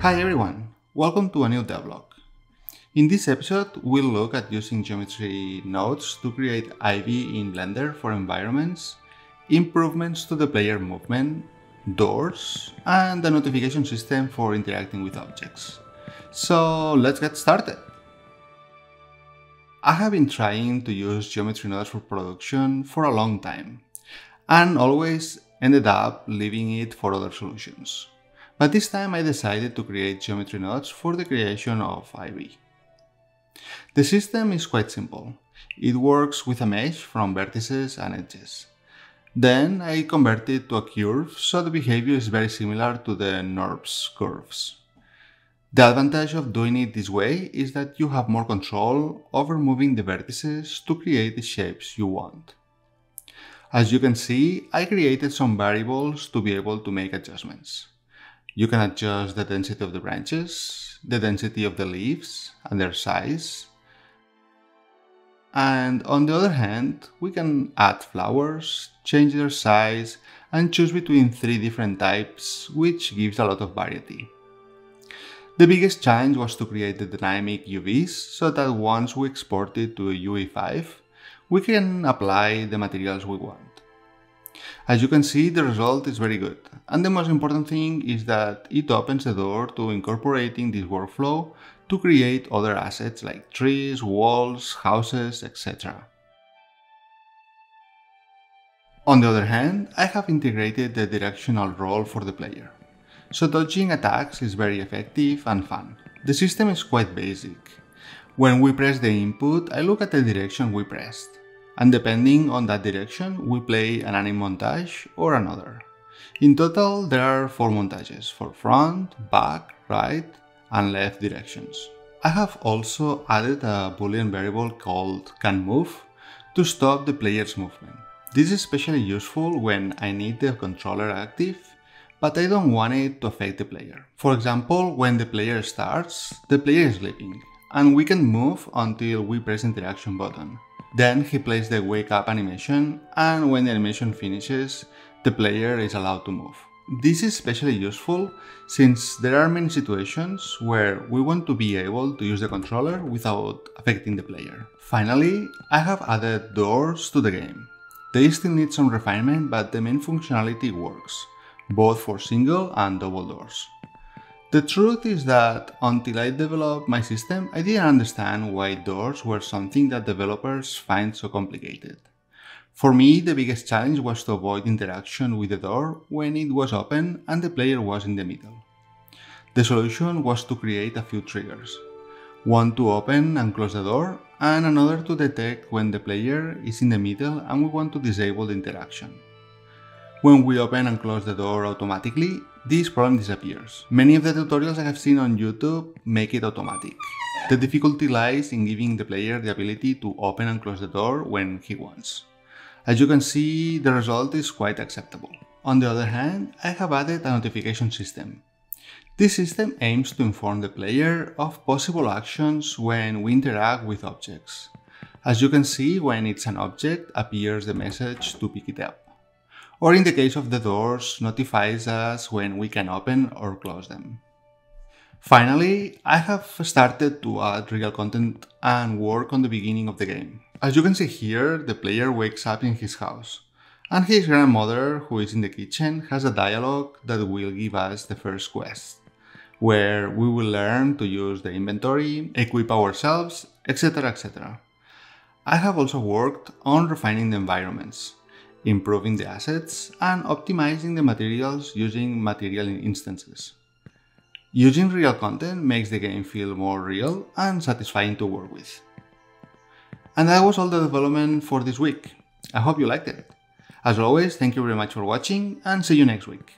Hi everyone, welcome to a new devlog. In this episode, we'll look at using geometry nodes to create Ivy in Blender for environments, improvements to the player movement, doors, and the notification system for interacting with objects. So let's get started. I have been trying to use geometry nodes for production for a long time, and always ended up leaving it for other solutions. But this time I decided to create geometry nodes for the creation of Ivy. The system is quite simple. It works with a mesh from vertices and edges. Then I convert it to a curve, so the behavior is very similar to the NURBS curves. The advantage of doing it this way is that you have more control over moving the vertices to create the shapes you want. As you can see, I created some variables to be able to make adjustments. You can adjust the density of the branches, the density of the leaves, and their size. And on the other hand, we can add flowers, change their size, and choose between 3 different types, which gives a lot of variety. The biggest challenge was to create the dynamic UVs so that once we export it to UE5, we can apply the materials we want. As you can see, the result is very good, and the most important thing is that it opens the door to incorporating this workflow to create other assets like trees, walls, houses, etc. On the other hand, I have integrated the directional roll for the player, so dodging attacks is very effective and fun. The system is quite basic. When we press the input, I look at the direction we pressed, and depending on that direction, we play an anime montage or another. In total, there are 4 montages for front, back, right, and left directions. I have also added a boolean variable called canMove to stop the player's movement. This is especially useful when I need the controller active, but I don't want it to affect the player. For example, when the player starts, the player is sleeping, and we can move until we press the interaction button. Then he plays the wake up animation, and when the animation finishes, the player is allowed to move. This is especially useful since there are many situations where we want to be able to use the controller without affecting the player. Finally, I have added doors to the game. They still need some refinement, but the main functionality works, both for single and double doors. The truth is that until I developed my system, I didn't understand why doors were something that developers find so complicated. For me, the biggest challenge was to avoid interaction with the door when it was open and the player was in the middle. The solution was to create a few triggers. One to open and close the door, and another to detect when the player is in the middle and we want to disable the interaction. When we open and close the door automatically, this problem disappears. Many of the tutorials I have seen on YouTube make it automatic. The difficulty lies in giving the player the ability to open and close the door when he wants. As you can see, the result is quite acceptable. On the other hand, I have added a notification system. This system aims to inform the player of possible actions when we interact with objects. As you can see, when it's an object, appears the message to pick it up. Or in the case of the doors, notifies us when we can open or close them. Finally, I have started to add real content and work on the beginning of the game. As you can see here, the player wakes up in his house, and his grandmother, who is in the kitchen, has a dialogue that will give us the first quest, where we will learn to use the inventory, equip ourselves, etc. etc. I have also worked on refining the environments, improving the assets, and optimizing the materials using material instances. Using real content makes the game feel more real and satisfying to work with. And that was all the development for this week. I hope you liked it. As always, thank you very much for watching and see you next week.